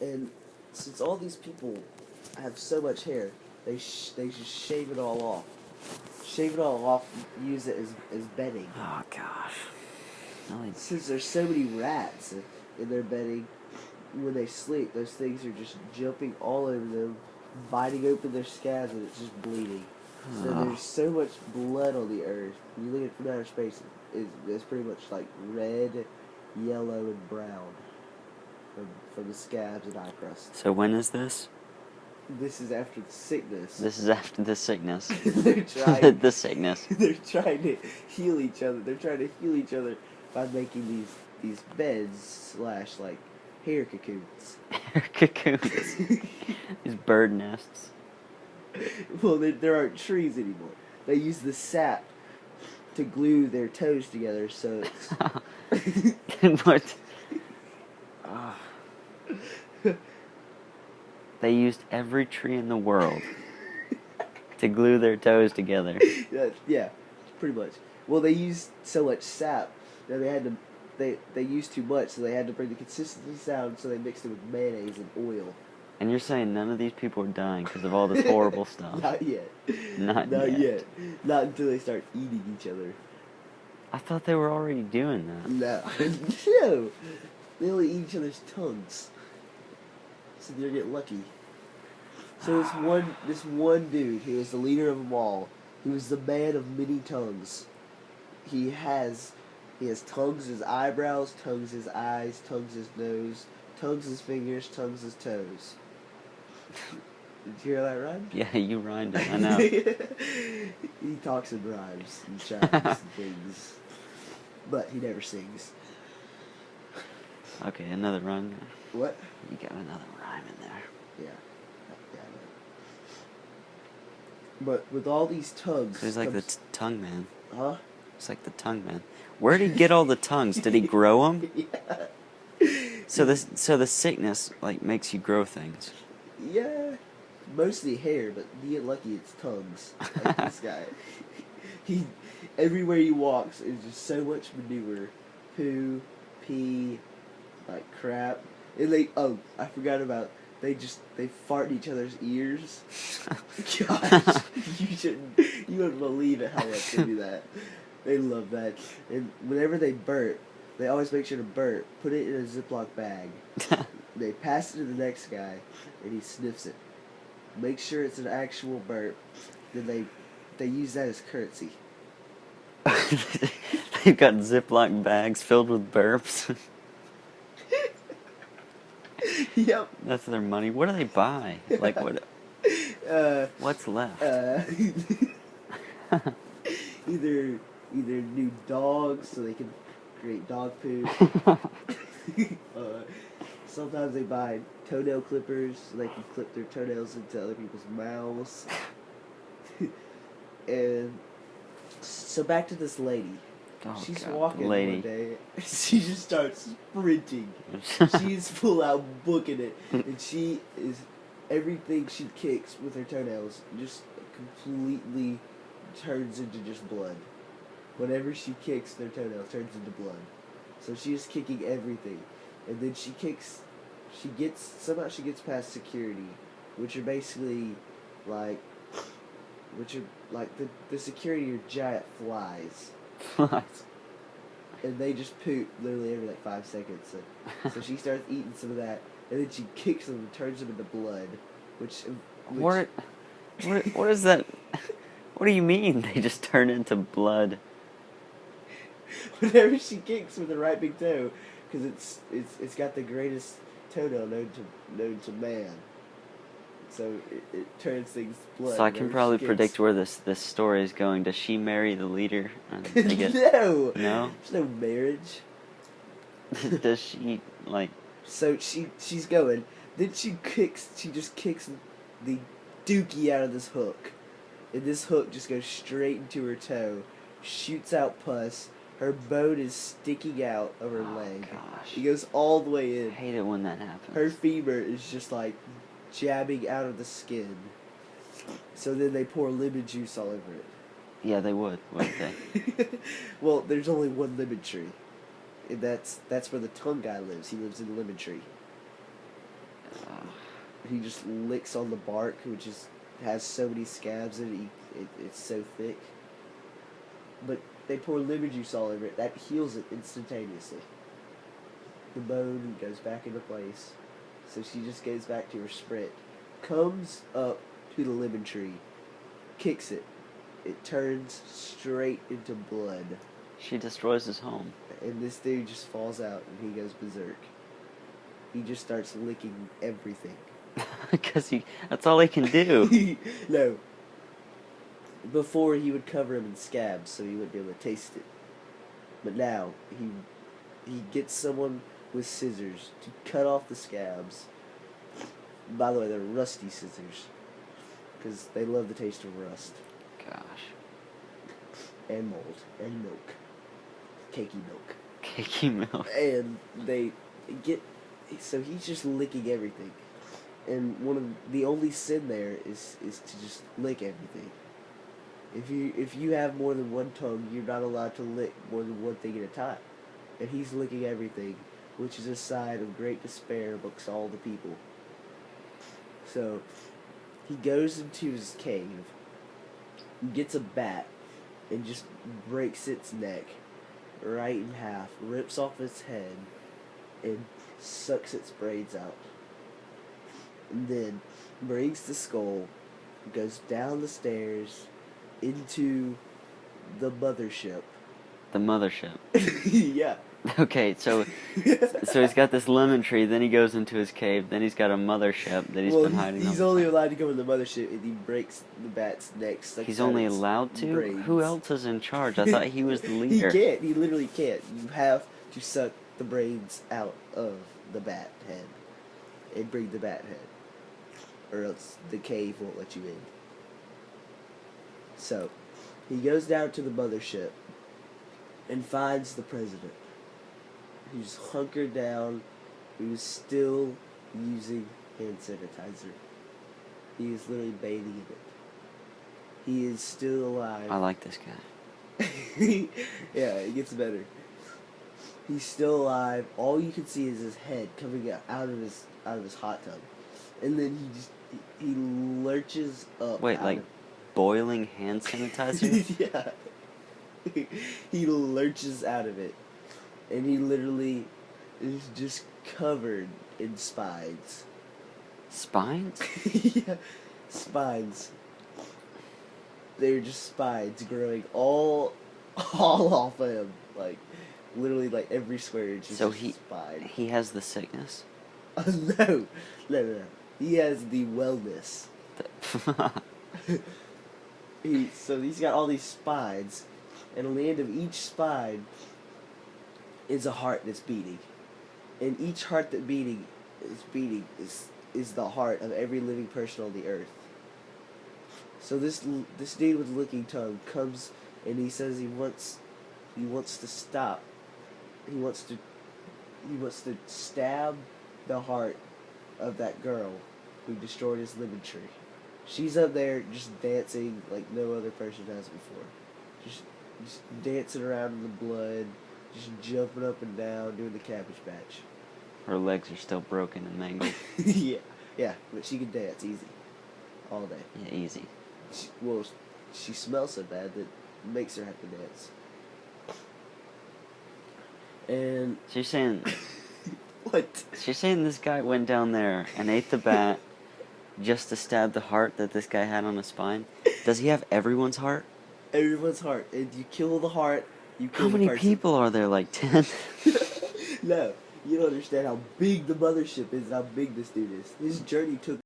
And since all these people have so much hair, they just shave it all off. Shave it all off and use it as bedding. Oh, gosh. Really? Since there's so many rats in their bedding, when they sleep, those things are just jumping all over them, biting open their scabs, and it's just bleeding. So there's so much blood on the earth. When you look at it from outer space, it's pretty much like red, yellow, and brown from the scabs and eye crust. So when is this? This is after the sickness. This is after the sickness. They're trying. The sickness. They're trying to heal each other. They're trying to heal each other by making these beds / like hair cocoons. Hair cocoons. These bird nests. Well, there aren't trees anymore. They use the sap to glue their toes together, so it's... What? They used every tree in the world to glue their toes together. Yeah, pretty much. Well, they used so much sap that they used too much, so they had to bring the consistency down, so they mixed it with mayonnaise and oil. And you're saying none of these people are dying because of all this horrible stuff? Not yet. Not yet. Not until they start eating each other. I thought they were already doing that. No. No. They only eat each other's tongues. So they're getting lucky. So this one dude who is the leader of them all, who is the man of many tongues. He has tongues his eyebrows, tongues his eyes, tongues his nose, tongues his fingers, tongues his toes. Did you hear that rhyme? Yeah, you rhymed it, I know. He talks in rhymes and chimes and things. But he never sings. Okay, another rhyme. What? You got another rhyme in there. Yeah. Yeah, I know. But with all these tongues... So he's like the tongue man. Huh? It's like the tongue man. Where did he get all the tongues? Did he grow them? Yeah. So the sickness like makes you grow things. Yeah. Mostly hair, but to get lucky it's tongues. Like this guy. He everywhere he walks is just so much manure. Poo, pee, like crap. And I forgot about they fart in each other's ears. Gosh, you wouldn't believe it how much they do that. They love that. And whenever they burp, they always make sure to burp, put it in a Ziploc bag. They pass it to the next guy, and he sniffs it. Make sure it's an actual burp. Then they use that as currency. They've got Ziploc bags filled with burps. Yep. That's their money. What do they buy? Like what? What's left? Either new dogs so they can create dog poop. Sometimes they buy toenail clippers so they can clip their toenails into other people's mouths. And so back to this lady. Oh, She's God, walking lady. one day. She just starts sprinting. She's full out booking it, and she is everything she kicks with her toenails just completely turns into just blood. Whenever she kicks, their toenail turns into blood. So she is kicking everything, and then she gets past security, which are basically like the security are giant flies. And they just poop literally every 5 seconds. So she starts eating some of that, and then she kicks them and turns them into blood. What is that? What do you mean they just turn into blood? Whenever she kicks with her right big toe, because it's got the greatest toenail known to man. So it turns things blood. So I can probably predict where this story is going. Does she marry the leader? And they get... No. No? There's no marriage. Does she, like... So she's going. Then she just kicks the dookie out of this hook. And this hook just goes straight into her toe. Shoots out pus. Her bone is sticking out of her leg. Gosh. It goes all the way in. I hate it when that happens. Her femur is just like jabbing out of the skin. So then they pour lemon juice all over it. Yeah, they would, wouldn't they? Well, there's only one lemon tree. And that's where the tongue guy lives. He lives in the lemon tree. He just licks on the bark, which has so many scabs in it, it's so thick. But they pour lemon juice all over it. That heals it instantaneously. The bone goes back into place. So she just goes back to her sprint. Comes up to the lemon tree. Kicks it. It turns straight into blood. She destroys his home. And this dude just falls out and he goes berserk. He just starts licking everything. Because that's all he can do. No. Before he would cover him in scabs so he wouldn't be able to taste it. But now he gets someone with scissors to cut off the scabs. By the way, they're rusty scissors. Because they love the taste of rust. Gosh. And mold. And milk. Cakey milk. Cakey milk. And they get... So he's just licking everything. And the only sin there is to just lick everything. If you have more than one tongue, you're not allowed to lick more than one thing at a time. And he's licking everything, which is a sign of great despair amongst all the people. So, he goes into his cave, gets a bat, and just breaks its neck right in half, rips off its head, and sucks its brains out. And then brings the skull, goes down the stairs, into the mothership. The mothership. Yeah. Okay, so he's got this lemon tree, then he goes into his cave, then he's got a mothership that he's been hiding. He's only allowed to go in the mothership and he breaks the bat's neck. He's only allowed to? Brains. Who else is in charge? I thought he was the leader. He can't. He literally can't. You have to suck the brains out of the bat head and bring the bat head, or else the cave won't let you in. So, he goes down to the mothership and finds the president, who's hunkered down, who's still using hand sanitizer. He is literally bathing in it. He is still alive. I like this guy. Yeah, it gets better. He's still alive. All you can see is his head coming out of his hot tub, and then he lurches up. Wait, like boiling hand sanitizer? Yeah. He lurches out of it, and he literally is just covered in spines. Spines? Yeah, spines. They're just spines growing all off of him, like literally like every square inch is just a spine. He has the sickness? No. He has the wellness. So he's got all these spines, and on the end of each spine is a heart that's beating. And each heart that is the heart of every living person on the earth. So this dude with the licking tongue comes and he says he wants to stop. He wants to stab the heart of that girl who destroyed his lemon tree. She's up there just dancing like no other person has before. Just dancing around in the blood, just jumping up and down, doing the Cabbage Patch. Her legs are still broken and mangled. Yeah, but she can dance easy. All day. Yeah, easy. She smells so bad that it makes her have to dance. And... So you're saying... What? So you're saying this guy went down there and ate the bat just to stab the heart that this guy had on his spine? Does he have everyone's heart? Everyone's heart. And you kill the heart, you kill the person. How many people are there? Like 10? No. You don't understand how big the mothership is and how big this dude is. His journey took